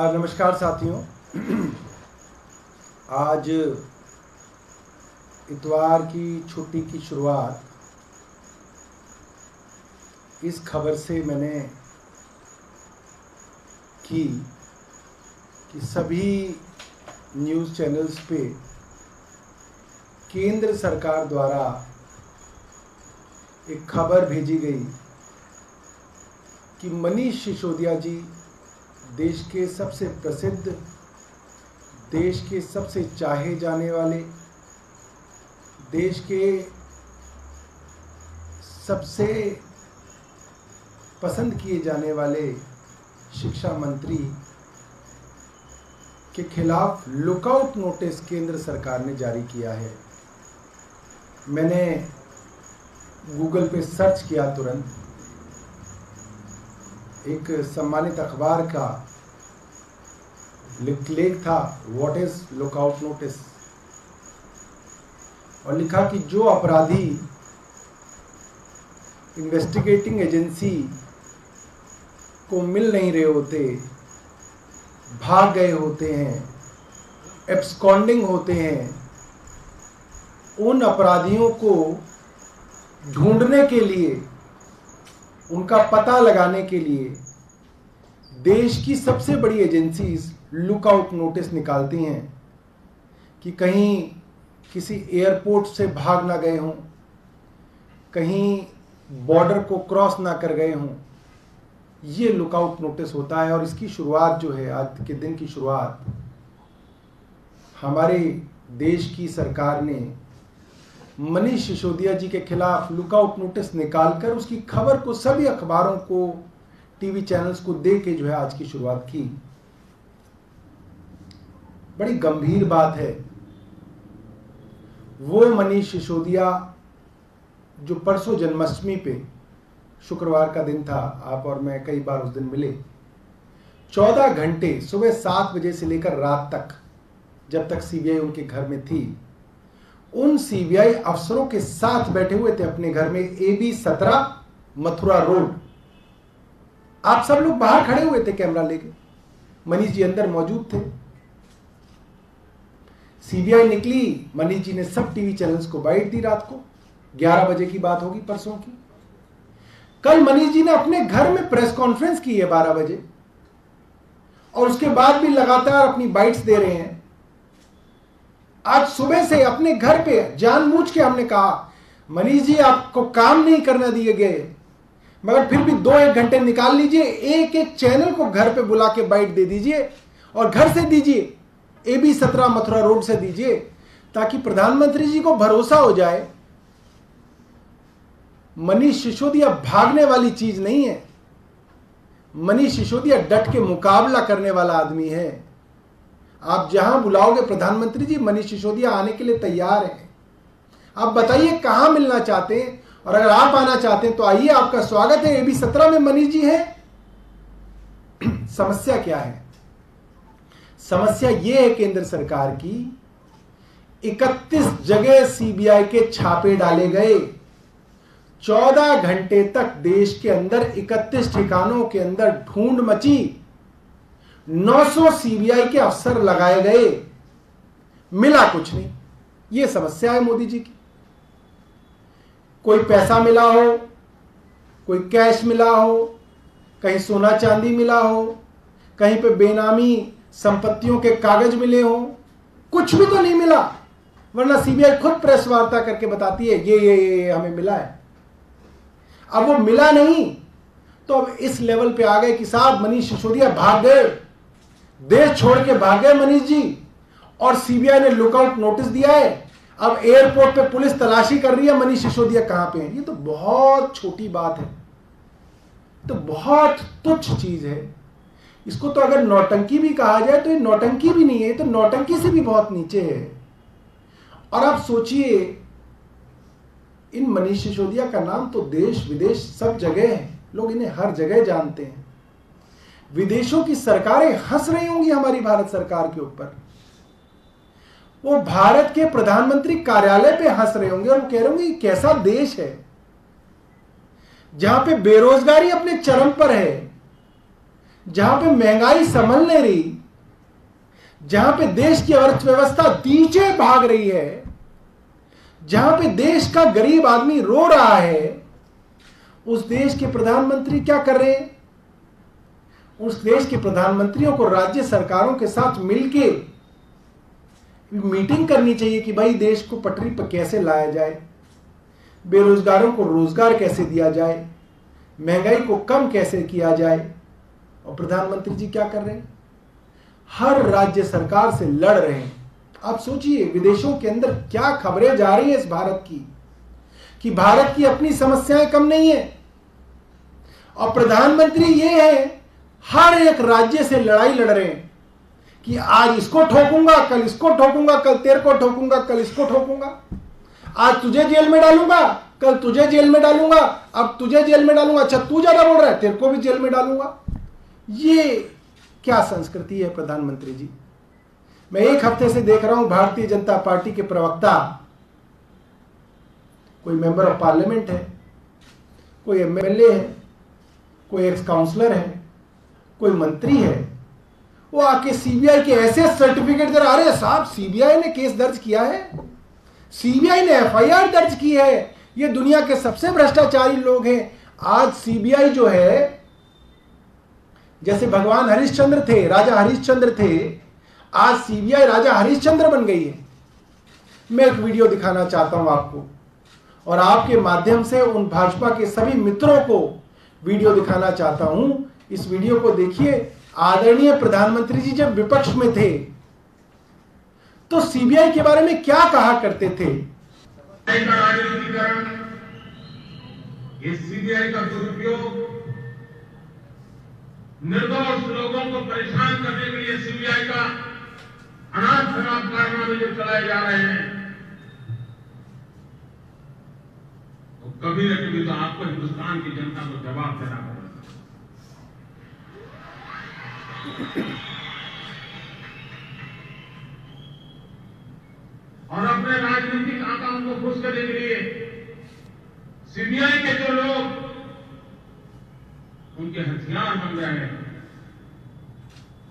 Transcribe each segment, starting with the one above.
नमस्कार साथियों। आज इतवार की छुट्टी की शुरुआत इस खबर से मैंने की कि सभी न्यूज़ चैनल्स पे केंद्र सरकार द्वारा एक खबर भेजी गई कि मनीष सिसोदिया जी देश के सबसे प्रसिद्ध, देश के सबसे चाहे जाने वाले, देश के सबसे पसंद किए जाने वाले शिक्षा मंत्री के खिलाफ लुकआउट नोटिस केंद्र सरकार ने जारी किया है। मैंने गूगल पे सर्च किया, तुरंत एक सम्मानित अखबार का लेख था, व्हाट इज लुकआउट नोटिस, और लिखा कि जो अपराधी इन्वेस्टिगेटिंग एजेंसी को मिल नहीं रहे होते, भाग गए होते हैं, एब्सकॉन्डिंग होते हैं, उन अपराधियों को ढूंढने के लिए, उनका पता लगाने के लिए देश की सबसे बड़ी एजेंसीज लुकआउट नोटिस निकालती हैं कि कहीं किसी एयरपोर्ट से भाग ना गए हों, कहीं बॉर्डर को क्रॉस ना कर गए हों। ये लुकआउट नोटिस होता है और इसकी शुरुआत जो है, आज के दिन की शुरुआत हमारे देश की सरकार ने मनीष सिसोदिया जी के खिलाफ लुकआउट नोटिस निकालकर उसकी खबर को सभी अखबारों को, टीवी चैनल्स को दे के जो है आज की शुरुआत की। बड़ी गंभीर बात है। वो मनीष सिसोदिया जो परसों जन्माष्टमी पे, शुक्रवार का दिन था, आप और मैं कई बार उस दिन मिले, 14 घंटे सुबह 7 बजे से लेकर रात तक, जब तक सीबीआई उनके घर में थी, उन सीबीआई अफसरों के साथ बैठे हुए थे अपने घर में, AB 17 मथुरा रोड। आप सब लोग बाहर खड़े हुए थे कैमरा लेके, मनीष जी अंदर मौजूद थे। सीबीआई निकली, मनीष जी ने सब टीवी चैनल्स को बाइट दी। रात को 11 बजे की बात होगी, परसों की। कल मनीष जी ने अपने घर में प्रेस कॉन्फ्रेंस की है 12 बजे, और उसके बाद भी लगातार अपनी बाइट्स दे रहे हैं। आज सुबह से अपने घर पे जानबूझ के हमने कहा, मनीष जी आपको काम नहीं करना दिए गए, मगर फिर भी 2-1 घंटे निकाल लीजिए, एक एक चैनल को घर पे बुला के बाइट दे दीजिए, और घर से दीजिए, AB 17 मथुरा रोड से दीजिए, ताकि प्रधानमंत्री जी को भरोसा हो जाए मनीष सिसोदिया भागने वाली चीज नहीं है। मनीष सिसोदिया डट के मुकाबला करने वाला आदमी है। आप जहां बुलाओगे प्रधानमंत्री जी, मनीष सिसोदिया आने के लिए तैयार हैं। आप बताइए कहां मिलना चाहते हैं, और अगर आप आना चाहते हैं तो आइए, आपका स्वागत है। AB 17 में मनीष जी हैं। समस्या क्या है? समस्या यह है केंद्र सरकार की, 31 जगह सीबीआई के छापे डाले गए। 14 घंटे तक देश के अंदर 31 ठिकानों के अंदर ढूंढ मची। 900 सीबीआई के अफसर लगाए गए, मिला कुछ नहीं। यह समस्या है मोदी जी की। कोई पैसा मिला हो, कोई कैश मिला हो, कहीं सोना चांदी मिला हो, कहीं पे बेनामी संपत्तियों के कागज मिले हो, कुछ भी तो नहीं मिला। वरना सीबीआई खुद प्रेस वार्ता करके बताती है ये हमें मिला है। अब वो मिला नहीं, तो अब इस लेवल पे आ गए कि साहब मनीष सिसोदिया भाग गए, देश छोड़ के भाग गए मनीष जी, और सीबीआई ने लुकआउट नोटिस दिया है। अब एयरपोर्ट पे पुलिस तलाशी कर रही है मनीष सिसोदिया कहां पे है। ये तो बहुत छोटी बात है, तो बहुत तुच्छ चीज है। इसको तो अगर नौटंकी भी कहा जाए तो ये नौटंकी भी नहीं है, तो नौटंकी से भी बहुत नीचे है। और आप सोचिए, इन मनीष सिसोदिया का नाम तो देश विदेश सब जगह है, लोग इन्हें हर जगह जानते हैं। विदेशों की सरकारें हंस रही होंगी हमारी भारत सरकार के ऊपर। वो भारत के प्रधानमंत्री कार्यालय पे हंस रहे होंगे और वो कह रहे होंगे कैसा देश है जहां पे बेरोजगारी अपने चरम पर है, जहां पे महंगाई संभल नहीं रही, जहां पे देश की अर्थव्यवस्था नीचे भाग रही है, जहां पे देश का गरीब आदमी रो रहा है, उस देश के प्रधानमंत्री क्या कर रहे हैं? उस देश के प्रधानमंत्रियों को राज्य सरकारों के साथ मिलके मीटिंग करनी चाहिए कि भाई देश को पटरी पर कैसे लाया जाए, बेरोजगारों को रोजगार कैसे दिया जाए, महंगाई को कम कैसे किया जाए। और प्रधानमंत्री जी क्या कर रहे हैं? हर राज्य सरकार से लड़ रहे हैं। आप सोचिए विदेशों के अंदर क्या खबरें जा रही है इस भारत की, कि भारत की अपनी समस्याएं कम नहीं है, और प्रधानमंत्री ये है हर एक राज्य से लड़ाई लड़ रहे हैं कि आज इसको ठोकूंगा, कल इसको ठोकूंगा, कल तेरे को ठोकूंगा, कल इसको ठोकूंगा, आज तुझे जेल में डालूंगा, कल तुझे जेल में डालूंगा, अब तुझे जेल में डालूंगा, अच्छा तू ज्यादा बोल रहा है तेरे को भी जेल में डालूंगा। ये क्या संस्कृति है प्रधानमंत्री जी? मैं एक हफ्ते से देख रहा हूं भारतीय जनता पार्टी के प्रवक्ता, कोई मेंबर ऑफ पार्लियामेंट है, कोई एमएलए है, कोई एक्स काउंसलर है, कोई मंत्री है, वो आके सीबीआई के ऐसे सर्टिफिकेट दे रहा, अरे साहब सीबीआई ने केस दर्ज किया है, सीबीआई ने एफआईआर दर्ज की है, ये दुनिया के सबसे भ्रष्टाचारी लोग हैं। आज सीबीआई जो है, जैसे भगवान हरिश्चंद्र थे, राजा हरिश्चंद्र थे, आज सीबीआई राजा हरिश्चंद्र बन गई है। मैं एक वीडियो दिखाना चाहता हूं आपको, और आपके माध्यम से उन भाजपा के सभी मित्रों को वीडियो दिखाना चाहता हूं। इस वीडियो को देखिए। आदरणीय प्रधानमंत्री जी जब विपक्ष में थे तो सीबीआई के बारे में क्या कहा करते थे? राजनीतिकरण, ये सीबीआई का दुरुपयोग, निर्दोष लोगों को परेशान करने के लिए सीबीआई का अनाथ शराब कारनामे जो चलाए जा रहे हैं, तो कभी न कभी तो आपको हिंदुस्तान की जनता को जवाब देना पड़ेगा। और अपने राजनीतिक आकाओं को खुश करने के लिए सीबीआई के जो लोग उनके हथियार बन गए हैं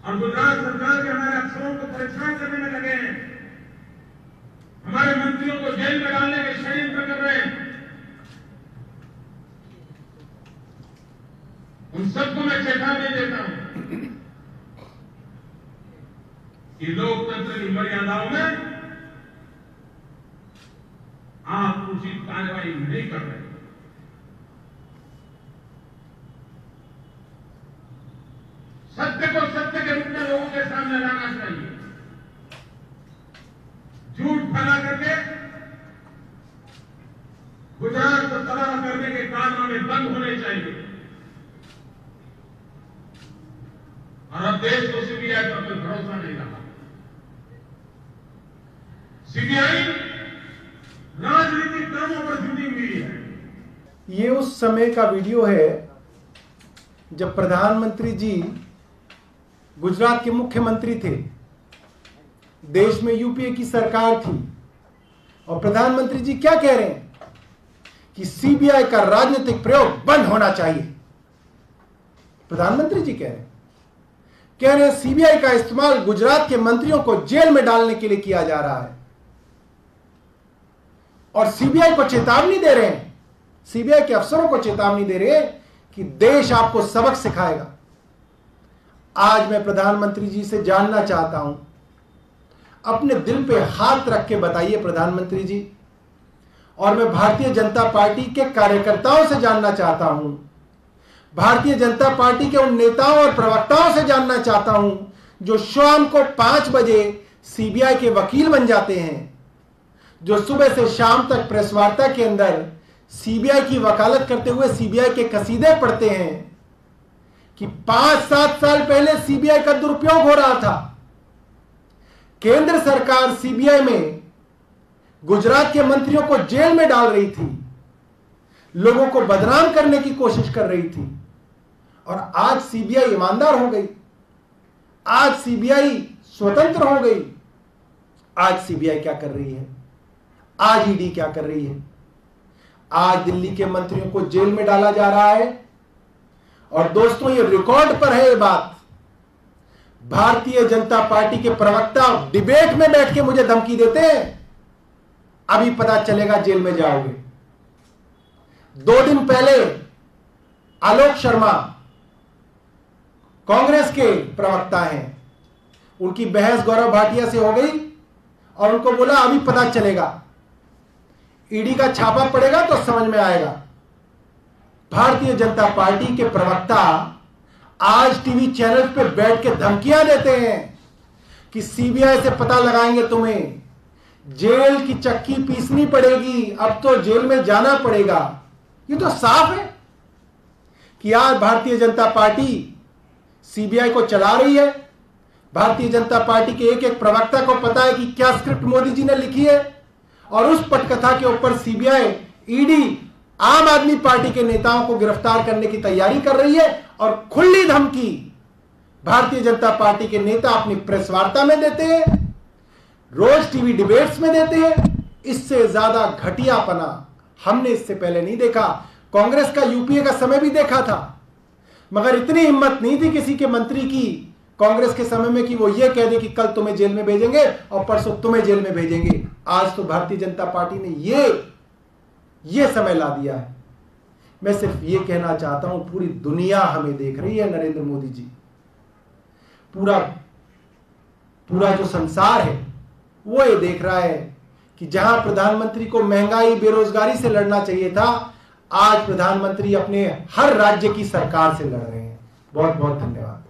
और गुजरात सरकार के हमारे अफसरों को परेशान करने में लगे हैं, हमारे मंत्रियों को जेल में डालने के षड्यंत्र कर रहे हैं, उन सबको मैं चेतावनी देता हूं कि लोकतंत्र की मर्यादाओं में आप उचित कार्रवाई नहीं कर रहे। सत्य को सत्य के रूप में लोगों के सामने लाना चाहिए। झूठ फैला करके गुजरात को तबाह करने के कारनामे बंद होने चाहिए। और अब देश को सीबीआई पर कोई भरोसा नहीं रहा। सीबीआई राजनीतिक कामों पर जुटी हुई है। ये उस समय का वीडियो है जब प्रधानमंत्री जी गुजरात के मुख्यमंत्री थे, देश में यूपीए की सरकार थी, और प्रधानमंत्री जी क्या कह रहे हैं कि सीबीआई का राजनीतिक प्रयोग बंद होना चाहिए। प्रधानमंत्री जी कह रहे हैं सीबीआई का इस्तेमाल गुजरात के मंत्रियों को जेल में डालने के लिए किया जा रहा है, और सीबीआई को चेतावनी दे रहे हैं, सीबीआई के अफसरों को चेतावनी दे रहे हैं कि देश आपको सबक सिखाएगा। आज मैं प्रधानमंत्री जी से जानना चाहता हूं, अपने दिल पे हाथ रख के बताइए प्रधानमंत्री जी, और मैं भारतीय जनता पार्टी के कार्यकर्ताओं से जानना चाहता हूं, भारतीय जनता पार्टी के उन नेताओं और प्रवक्ताओं से जानना चाहता हूं जो शाम को 5 बजे सीबीआई के वकील बन जाते हैं, जो सुबह से शाम तक प्रेस वार्ता के अंदर सीबीआई की वकालत करते हुए सीबीआई के कसीदे पढ़ते हैं कि 5-7 साल पहले सीबीआई का दुरुपयोग हो रहा था। केंद्र सरकार सीबीआई में गुजरात के मंत्रियों को जेल में डाल रही थी, लोगों को बदनाम करने की कोशिश कर रही थी, और आज सीबीआई ईमानदार हो गई, आज सीबीआई स्वतंत्र हो गई। आज सीबीआई क्या कर रही है? आज ईडी क्या कर रही है? आज दिल्ली के मंत्रियों को जेल में डाला जा रहा है, और दोस्तों, ये रिकॉर्ड पर है ये बात। भारतीय जनता पार्टी के प्रवक्ता डिबेट में बैठ के मुझे धमकी देते हैं, अभी पता चलेगा जेल में जाओगे। 2 दिन पहले आलोक शर्मा कांग्रेस के प्रवक्ता हैं, उनकी बहस गौरव भाटिया से हो गई और उनको बोला अभी पता चलेगा, ईडी का छापा पड़ेगा तो समझ में आएगा। भारतीय जनता पार्टी के प्रवक्ता आज टीवी चैनल पे बैठ के धमकियां देते हैं कि सीबीआई से पता लगाएंगे, तुम्हें जेल की चक्की पीसनी पड़ेगी, अब तो जेल में जाना पड़ेगा। ये तो साफ है कि आज भारतीय जनता पार्टी सीबीआई को चला रही है। भारतीय जनता पार्टी के एक एक प्रवक्ता को पता है कि क्या स्क्रिप्ट मोदी जी ने लिखी है, और उस पटकथा के ऊपर सीबीआई, ईडी आम आदमी पार्टी के नेताओं को गिरफ्तार करने की तैयारी कर रही है। और खुली धमकी भारतीय जनता पार्टी के नेता अपनी प्रेस वार्ता में देते हैं, रोज टीवी डिबेट्स में देते हैं। इससे ज्यादा घटियापना हमने इससे पहले नहीं देखा। कांग्रेस का यूपीए का समय भी देखा था, मगर इतनी हिम्मत नहीं थी किसी के मंत्री की कांग्रेस के समय में कि वो ये कह दे कि कल तुम्हें जेल में भेजेंगे और परसों तुम्हें जेल में भेजेंगे। आज तो भारतीय जनता पार्टी ने ये समय ला दिया है। मैं सिर्फ ये कहना चाहता हूं, पूरी दुनिया हमें देख रही है, नरेंद्र मोदी जी, पूरा जो संसार है वो ये देख रहा है कि जहां प्रधानमंत्री को महंगाई, बेरोजगारी से लड़ना चाहिए था, आज प्रधानमंत्री अपने हर राज्य की सरकार से लड़ रहे हैं। बहुत बहुत धन्यवाद।